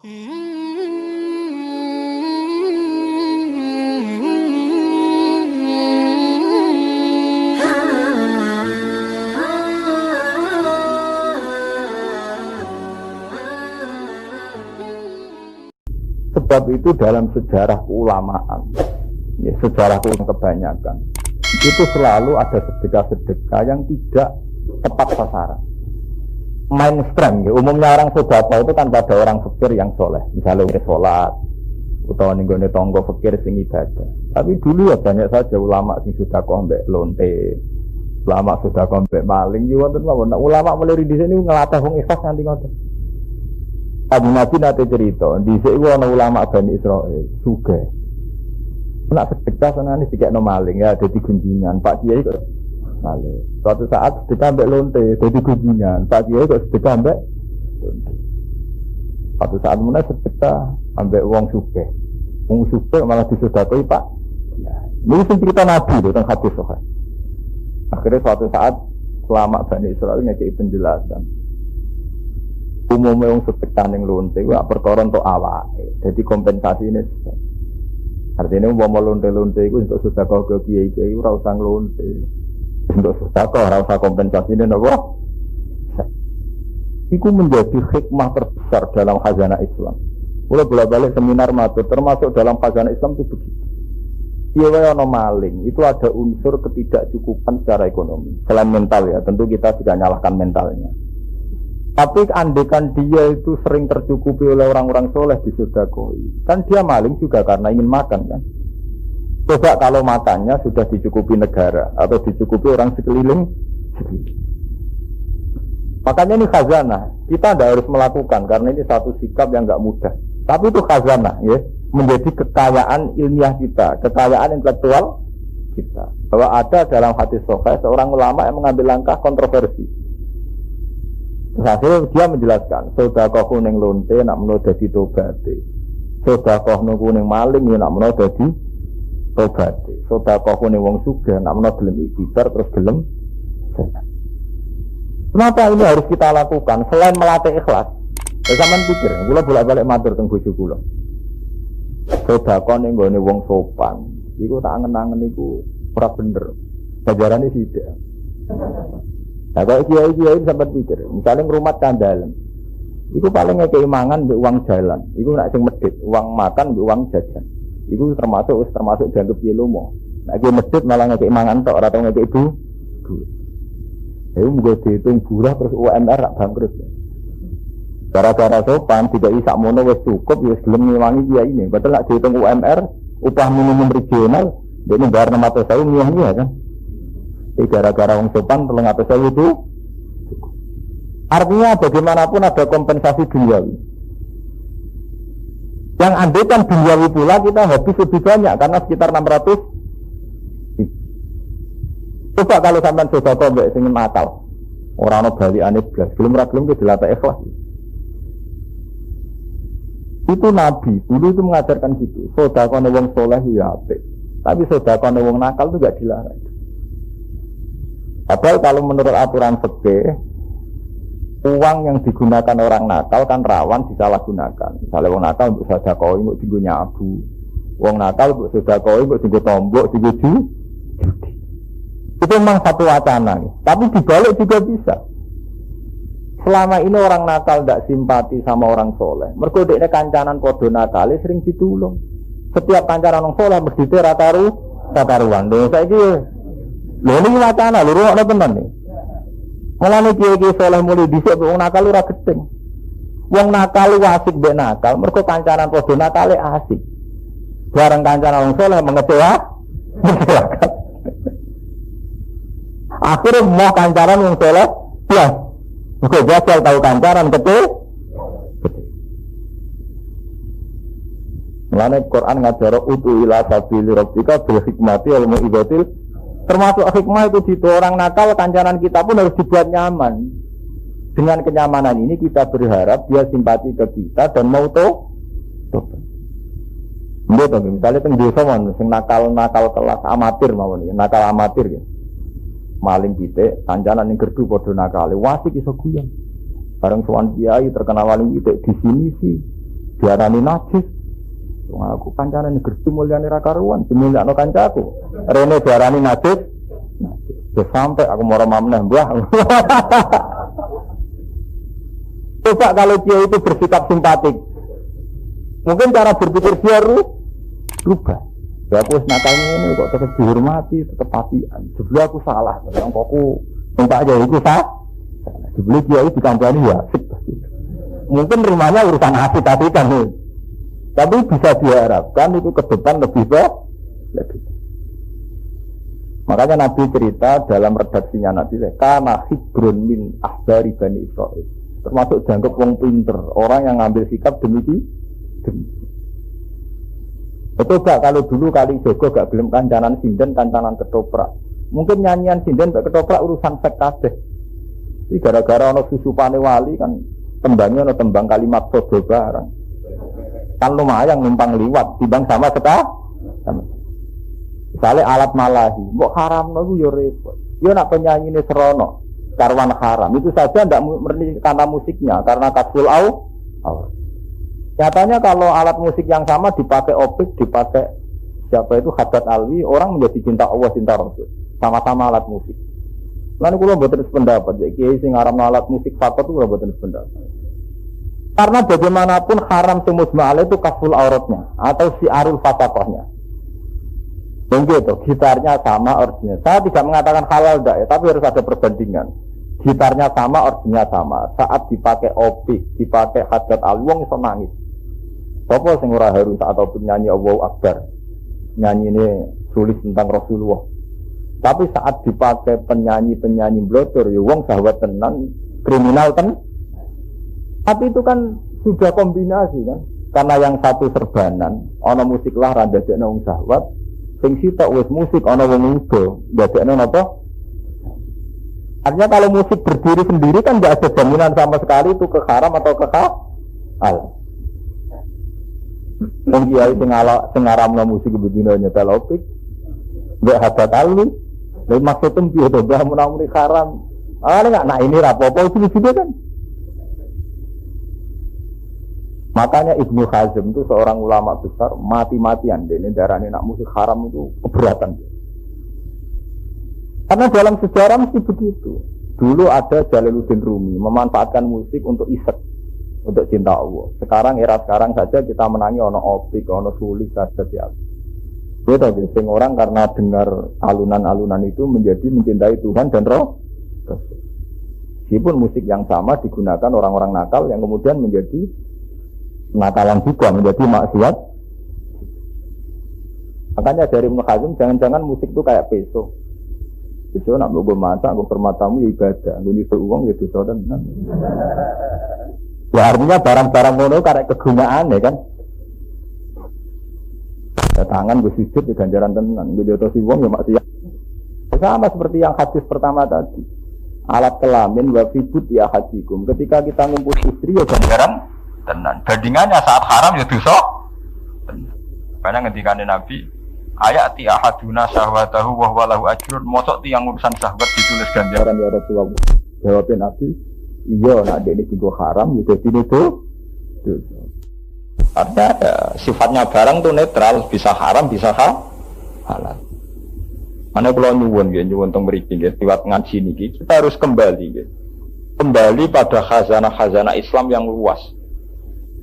Sebab itu dalam sejarah keulamaan, ya, sejarah kebanyakan, itu selalu ada sedekah-sedekah yang tidak tepat sasaran. Mainstream, ya. Umumnya orang sedekah itu kan pada orang fakir yang soleh, misalnya sholat, atau ninggone tonggo fakir sing ibadah. Tapi dulu ya banyak saja ulama sing sedekah mbek lonte, ulama sedekah mbek maling, ya wonten mawon. Ulama mulai di sini ngelatih wong ikhlas nganti ngoten. Abu Nabi nate cerita, di sini ada ulama Bani Israel, juga. Nak sedekah senang ini dikekno maling ya, jadi gunjingan. Pak Kiai kok maling. Suatu saat sedekah ambek lonte, jadi gunjingan. Pak Kiai kok sedekah ambek lonte. Suatu saat mana sedekah ambek wong suge. Wong suge malah disedekoi Pak. Ini cerita Nabi itu tentang hadis sohih. Akhirnya suatu saat ulama Bani Israel ngekei penjelasan. Umumnya yang sedekah yang lonte, wak perkara untuk awak. Jadi kompensasi ini. Artinya mau lonte-lonte itu untuk sedekah ke kiai-kiai, ora usah lonte. Untuk sedekah, ora usah kompensasi ini, apa? Itu menjadi hikmah terbesar dalam khazanah Islam. Mulai bolak-balik seminar matur, termasuk dalam khazanah Islam itu begitu. Iya, ono maling, itu ada unsur ketidakcukupan secara ekonomi. Selain mental ya, tentu kita tidak nyalahkan mentalnya. Tapi andekan dia itu sering tercukupi oleh orang-orang soleh di sedekah, kan dia maling juga karena ingin makan kan. Coba kalau makannya sudah dicukupi negara atau dicukupi orang sekeliling. Makanya ini khazanah, kita tidak harus melakukan karena ini satu sikap yang nggak mudah. Tapi itu khazanah, ya, menjadi kekayaan ilmiah kita, kekayaan intelektual kita. Bahwa ada dalam hadis sahih seorang ulama yang mengambil langkah kontroversi. Hasil dia menjelaskan, sedekah kuning lonte nak meno dadi tobate. Sedekah kuning maling ya nak meno dadi tobate. Sedekah kuning wong sugih nak meno gelem ikhtiar terus gelem. Kenapa ini harus kita lakukan selain melatih ikhlas? Ya sampean pikir, kula bolak-balik matur teng bojo kula. Sedekah ning gone wong sopan, iku tak angen-angen iku ora bener. Ajarane sithik. Nah, kalau kiai-kiai sampai pikir, misalnya rumah kandalan, itu paling ngekei mangan di uang jalan, itu nak sing medit, uang makan di uang jajan, itu termasuk dianggap kiai lomo. Nah, kiai medit malah ngekei mangan tok, atau ngekei itu, itu juga dihitung burah terus UMR rak bangkrut. Gara-gara sopan tidak isak mono wis cukup, wis gelem ngewangi kiai ini. Betul nak dihitung UMR, upah minimum regional, dia bayar 600.000 murah kan. Gara-gara orang sopan telung atas saya itu artinya bagaimanapun ada kompensasi duniawi yang andaikan duniawi pula kita habis lebih banyak karena sekitar 600. Coba kalau sampai sedekah mbek sing nakal orang bali aneh blas belum ke dilatih ikhlas. Itu Nabi dulu itu mengajarkan gitu, sedekah wong soleh ya apik tapi sedekah wong nakal itu enggak dilarang. Padahal kalau menurut aturan fikih, uang yang digunakan orang nakal kan rawan disalahgunakan. Misalnya orang nakal untuk sedekah untuk digunya abu, orang nakal untuk sedekah untuk digu tombok, digu judi. Itu memang satu wacana, tapi dibalik juga bisa. Selama ini orang nakal tidak simpati sama orang soleh. Mergo dekne kancanan podo nakal sering ditulung. Setiap kancanan orang soleh mesti rata-ruan. Saiki lho ini wacana, lho rungokno tenan nih. Mulane kiai-kiai saleh mulai dhisik wong nakal ora gething. Wong nakal asik mbek nakal, mergo kancanan padha nakale asik. Bareng kancanan wong saleh mengecewakan. Akhirnya mau kancanan wong saleh, ya. Mergo gagal tahu kancanan betul. Mulane Quran ngajar utu ila sabili rabbika bil hikmati wal mau'izatil. Termasuk hikmah itu di orang nakal, kancanan kita pun harus dibuat nyaman. Dengan kenyamanan ini kita berharap dia simpati ke kita dan mau misalnya teng desa mon sing nakal kelas amatir mawon ya, nakal amatir ya. Maling pitik, kancanan ning gerdu padha nakale, wasik iso guyon. Bareng sowan kiai terkenal maling pitik di sini sih. diarani najis. Wong aku kancane gerti mulyane ra karuan, dimulyakno kancaku. Rene diarani najis. Najis. Sampai aku moro mamneh, Mbah. Coba kalau dia itu bersikap simpatik, mungkin cara berpikir dia rubah. Ya aku nakal ini kok tetap dihormati, tetap patian. Sebelum aku salah, yang aku minta aja itu sebelum dia itu dikandani ya asik. Mungkin rimanya urusan asik tapi kan nih. Tapi bisa diharapkan itu ke depan lebih baik. Makanya Nabi cerita dalam redaksinya Nabi, karena hibrun min ahbari Bani Israil. Termasuk jangkep wong pinter, orang yang ngambil sikap demi. Betul gak kalau dulu kali Jogo gak gelem kancanan sinden, kancanan ketoprak. Mungkin nyanyian sinden mbek ketoprak urusan sek kabeh. Iki gara-gara ana susupane wali kan tembangnya ana tembang kalimat podo barang. Kan lumayan numpang liwat timbang sama misalnya alat malahi, mbok haramno ku yo repot. Yo nak penyanyine serono karwan haram itu saja tidak murni karena musiknya, karena kasful au. Nyatanya kalau alat musik yang sama dipakai opik, dipakai siapa itu Haddad Alwi, orang menjadi cinta Allah, cinta Rasul, sama-sama alat musik. Lalu kalau buatan pendapat, jadi sing haram alat musik fakot itu buatan pendapat. Karena bagaimanapun haram semusma'ala itu kasful auratnya atau siarul fasakohnya. Begitu, gitarnya sama originnya. Saya tidak mengatakan halal enggak ya, tapi harus ada perbandingan. Gitarnya sama, originnya sama. Saat dipakai opik, dipakai Haddad Alwi, wong iso nangis. Apa sing ora haru ataupun nyanyi Allahu Akbar. Nyanyi ini tulis tentang Rasulullah. Tapi saat dipakai penyanyi-penyanyi blotor, ya wong sahabat tenan, kriminal kan. Tapi itu kan sudah kombinasi kan. Karena yang satu serbanan, ana musik lah ra ndadekno wong sahabat. Sing sitok wis musik ana wong uga, ndadekno napa? Artinya kalau musik berdiri sendiri kan enggak ada jaminan sama sekali itu ke haram atau ke halal. Wong kiai sing ngaramno musik bedino nyetel opik. Enggak Haddad Alwi. Lha maksudnya piye to bah menawa haram. Nah ini rapopo itu kan. Makanya Ibnu Hazm itu seorang ulama besar mati-matian dia darahnya nak musik haram itu keberatan. Karena dalam sejarah mesti begitu. Dulu ada Jalaluddin Rumi memanfaatkan musik untuk isek, untuk cinta Allah. Sekarang era sekarang saja kita menangi ono opik, ono sulit saja siapa. Betul, sing orang karena dengar alunan-alunan itu menjadi mencintai Tuhan dan Roh. Meskipun musik yang sama digunakan orang-orang nakal yang kemudian menjadi nakalan juga, menjadi maksiat. Makanya dari Ibnu Hazm, jangan-jangan musik itu kayak peso. Peso nak gue masak, gue permatamu ya ibadah, gue nyusul uang ya dosa tenan. Ya artinya barang-barang ngono karena kegunaan ya kan. Ya, tangan gue sujud di ganjaran tenan, gue jodoh si uang ya maksiat. Sama seperti yang hadis pertama tadi. Alat kelamin wa fibut ya hajikum. Ketika kita ngumpul istri ya ganjaran tenan. Bandingannya saat haram ya dosa. Karena ngendikane Nabi, ayati ahaduna syahwatahu wa huwa lahu ajrun. Mosok tiyang urusan syahwat ditulis ganjaran ya Rasulullah. Jawabin Nabi, iya nak dene digo haram ya dadi itu. Artinya ya, sifatnya barang itu netral, bisa haram, bisa halal. Mana kalau nyuwun teng mriki nggih, liwat ngaji niki kita harus kembali nggih. Kembali pada khazanah-khazanah Islam yang luas.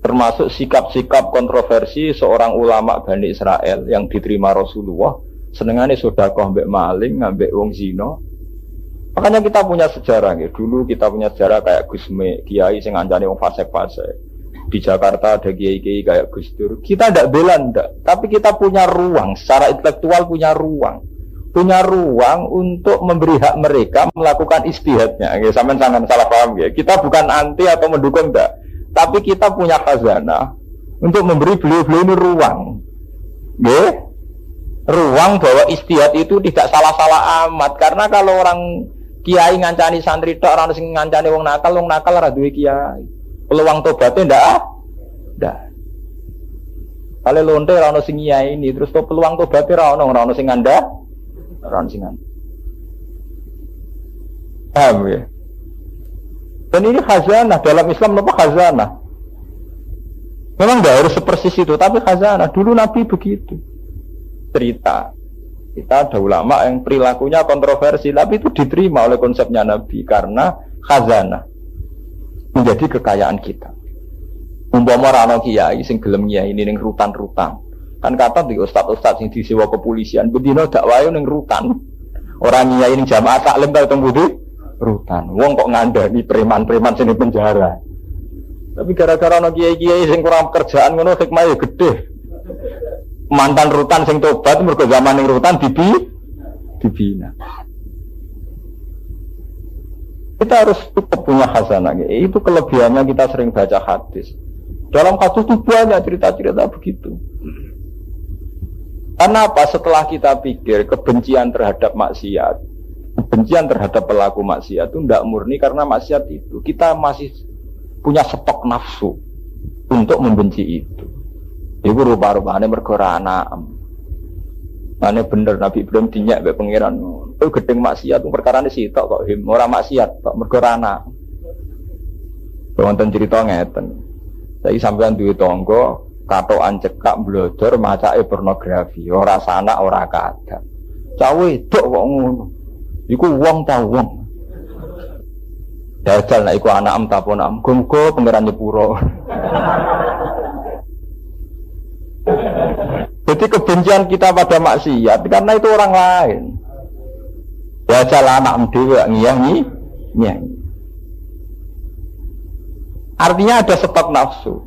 Termasuk sikap-sikap kontroversi seorang ulama Bani Israel yang diterima Rasulullah, senengane sedekah mbek maling, ngambek wong zina. Makanya kita punya sejarah nggih. Dulu kita punya sejarah kayak Gusme, kiai sing ngancani wong fasik-fasik. Di Jakarta ada kiai-kiai kayak Gus Dur. Kita ndak bela ndak, tapi kita punya ruang, secara intelektual punya ruang untuk memberi hak mereka melakukan ijtihadnya. Nggih, sampean jangan salah paham ya. Kita bukan anti atau mendukung ndak. Tapi kita punya khazanah untuk memberi beliau-beliau ini ruang. Nggih. Ruang bahwa ijtihad itu tidak salah-salah amat. Karena kalau orang kiai ngancani santri tok, orang sing ngancani wong nakal ora duwe kiai. Peluang tobatnya ndak. Kale lonte ora ono sing ini, terus to peluang tobatnya ora ono sing ngandha, ora ono sing ngandha. Paham ya? Dan ini khazanah dalam Islam, apa khazanah? Memang nggak harus sepersis itu, tapi khazanah. Dulu Nabi begitu. Cerita. Kita ada ulama yang perilakunya kontroversi, tapi itu diterima oleh konsepnya Nabi karena khazanah menjadi kekayaan kita. Umpama rano kiai sing gelem kiai ning rutan-rutan. Kan kata di ustaz-ustaz sing disewa kepolisian, bedino dakwae ning rutan. Orang kiai ning jamaah taklim ta teng budi rutan. Wong kok ngandani preman-preman sing penjara. Tapi gara-gara ana kiai-kiai sing kurang kerjaan ngono hikmahe gede. Mantan rutan sing tobat mergo zaman ning rutan dibina. Kita harus cukup punya khazanah. Itu kelebihannya kita sering baca hadis. Dalam hadis itu banyak cerita-cerita begitu. Karena apa? Setelah kita pikir kebencian terhadap maksiat, kebencian terhadap pelaku maksiat itu tidak murni karena maksiat itu. Kita masih punya stok nafsu untuk membenci itu. Iku rupa-rupanya mergora anak. Mane bener Nabi Ibrahim dinyak mbek pangeran. Itu gedeng maksiat perkara ini sitok kok ora maksiat kok mergora anak. Wonten cerita ngeten. Saiki sampean duwe tangga, katokan cekak blodor macake pornografi, ora sanak ora kadang. Cah wedok kok ngono. Iku wong ta wong. Dadal nek iku anak ta apa nak muga-muga pangeran nyepuro. Jadi kebencian kita pada maksiat karena itu orang lain. Ya jalan anak dhewe ngiyangi. Artinya ada stok nafsu.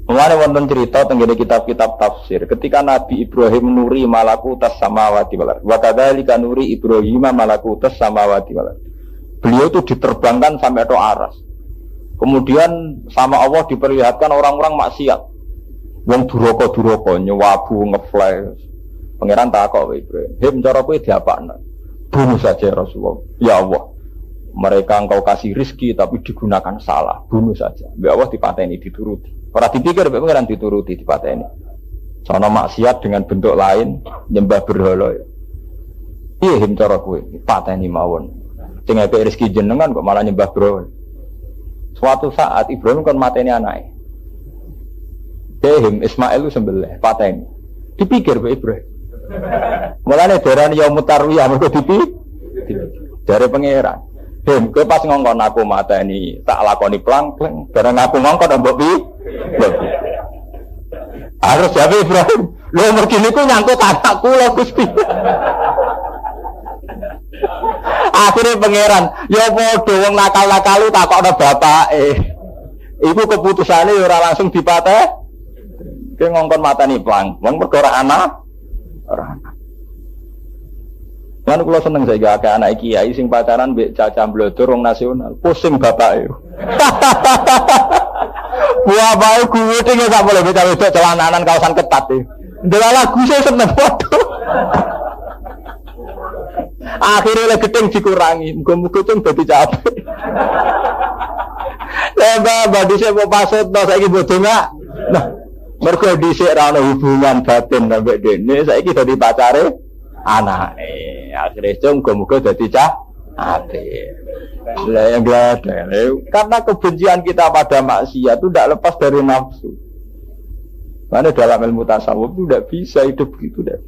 Mulane wonten cerita teng kitab-kitab tafsir ketika Nabi Ibrahim nuri malakutas samawati wal ardh. Wa kadzalika nuri Ibrahim malakutas samawati wal ardh. Beliau itu diterbangkan sampai ke aras. Kemudian sama Allah diperlihatkan orang-orang maksiat. Wong duraka-duraka nyewabu ngeflash. Pangeran takok wae Ibrahim. Hem cara kowe diapakno? Bunuh saja Rasulullah. Ya Allah. Mereka engkau kasih rizki tapi digunakan salah. Bunuh saja. Mbak Allah dipateni dituruti. Ora dipikir mbak pangeran dituruti dipateni. Sono maksiat dengan bentuk lain nyembah berhala. Iya hem cara kowe pateni mawon. Sing ngeke rezeki jenengan kok malah nyembah berhala. Suatu saat Ibrahim kan mateni anake. Dehim Ismail itu sembelih pateni. Dipikir Pak Ibrahim. Mulane darane yaumut tarwiyah mergo dari pangeran. Dem kowe pas ngongkon aku mateni tak lakoni plang-plang, bareng aku ngongkon mbok pi. Harus jawab Ibrahim. Lho mergi niku nyangkut anakku lho Gusti. Akhirnya pangeran, ya padha wong nakal-nakal takokno bapake. Iku keputusane ora langsung dipateh. Ki ngongkon mateni plang, wong mergo ora anak. Kan kula seneng saiki akeh anak kiai sing pacaran mbek cacah blodor wong nasional. Pusing bapake. Buah bae kuwi tinggal sak boleh bocah wedok celananan kaosan ketat e. Ndelalah guse seneng foto. Akhirnya lek gedeng dikurangi, muga-muga cung dadi capek. Mbak dhisik mau pasut to saiki bodho enggak? Nah, mergo dhisik ra ono hubungan batin sampe dene saiki dadi pacare anake. Akhire cung muga-muga dadi apik. Lah yang glada. Karena kebencian kita pada maksiat itu tidak lepas dari nafsu. Karena dalam ilmu tasawuf itu tidak bisa hidup begitu dah.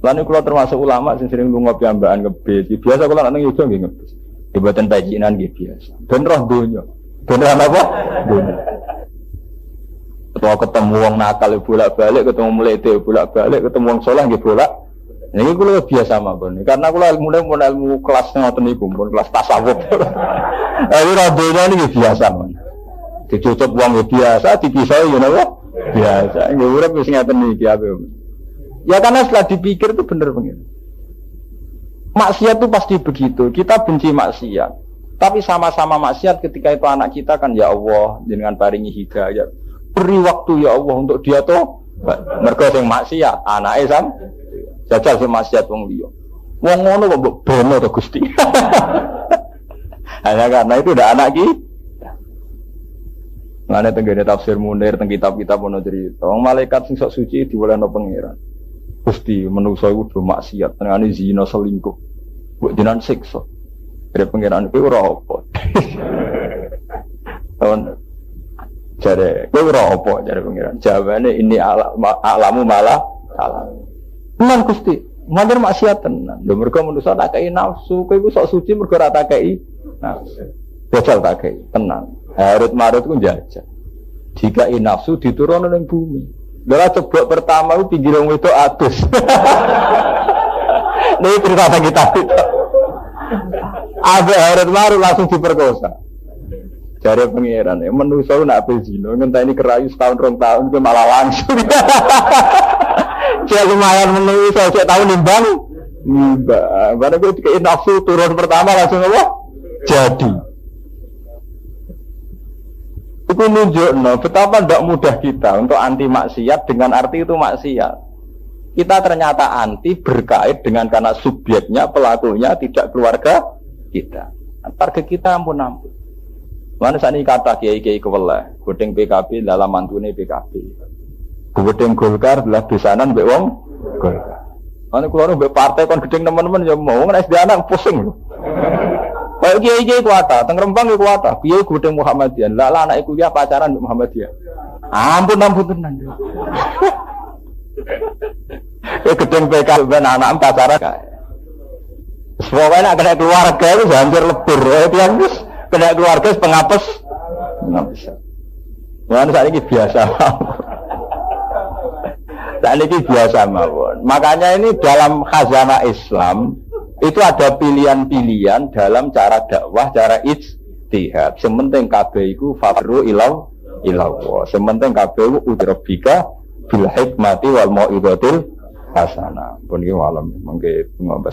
Lalu kalau termasuk ulama yang sering ngopi ambaan ngebis, biasa kalau nang yoga nggih ngebis. Dibuatan bajinan nggih biasa. Dan roh donya. Beneran apa? Donya. Kalau ketemu wong nakal bolak-balik, ketemu melete bolak-balik, ketemu wong saleh nggih bolak. Niki kula biasa mawon. Karena kula ilmu kelas ngoten niku, pun kelas tasawuf. Ayo ra donya niki biasa mawon. Dicucuk wong biasa, dipisah ya napa? Biasa. Nggih urip wis ngaten niki ape. Ya karena setelah dipikir itu benar benar. Maksiat itu pasti begitu. Kita benci maksiat. Tapi sama-sama maksiat ketika itu anak kita kan ya Allah dengan paringi hidayah. Beri waktu ya Allah untuk dia tuh mergo sing maksiat anake sam jajal sing maksiat wong liya. Wong ngono kok mbok beno to Gusti. Hanya karena itu udah anak ki. Ngene tenggene tafsir Munir teng kitab-kitab ono cerita. Wong malaikat sing sok suci diwolehno pangeran. Gusti manusa iku do maksiat, tengane zina selingkuh. Mbok jenengan siksa. Dari pangeran kuwi ora apa. Jare kowe ora apa jare pengiran. Jawabane ini alamu malah salah. Tenan Gusti, mandir maksiat tenan. Lho mergo manusa tak kei nafsu, kowe iku sok suci mergo ora tak kei nafsu. Jajal tak kei, tenan. Harut marut ku jajal. Jika nafsu diturunkan ning bumi. Lha coba pertama ku pinggir wong wedok adus. Nih cerita kita. Abe harut marut langsung diperkosa. Jare pengiran, manusa nak ape zina, ngenteni kerayu setahun 2 tahun ke malah langsung. Cek lumayan manusa cek tahun nimbang. Barang kowe dikei nafsu turun pertama langsung apa? Jadi. Itu nunjukno betapa tidak mudah kita untuk anti maksiat dengan arti itu maksiat. Kita ternyata anti berkait dengan karena subjeknya, pelakunya tidak keluarga kita. Target kita ampun-ampun. Mana saat ini kata kiai-kiai kewala, godeng PKB dalam mantune PKB, godeng Golkar adalah besanan mbek wong Golkar. Mana keluar mbek partai kon gedeng teman-teman ya mau nggak SD anak pusing loh. Kayak kiai-kiai kuata, teng Rembang ya kuata, kiai godeng Muhammadiyah, lah anak kuliah pacaran mbek Muhammadiyah. Ampun tenan. Gedeng PKB anak pacaran. Pokoknya nak kena keluarga itu hampir lebur, yang kena keluarga pengapes, nggak bisa. Mana saat ini biasa, saat ini biasa mawon. Makanya ini dalam khazanah Islam itu ada pilihan-pilihan dalam cara dakwah, cara ijtihad. Sementing kabeh iku fafru ilaw. Sementing kabeh iku udrabika bil hikmati wal mau'izatil hasanah. Pun iki malam mengke ngombe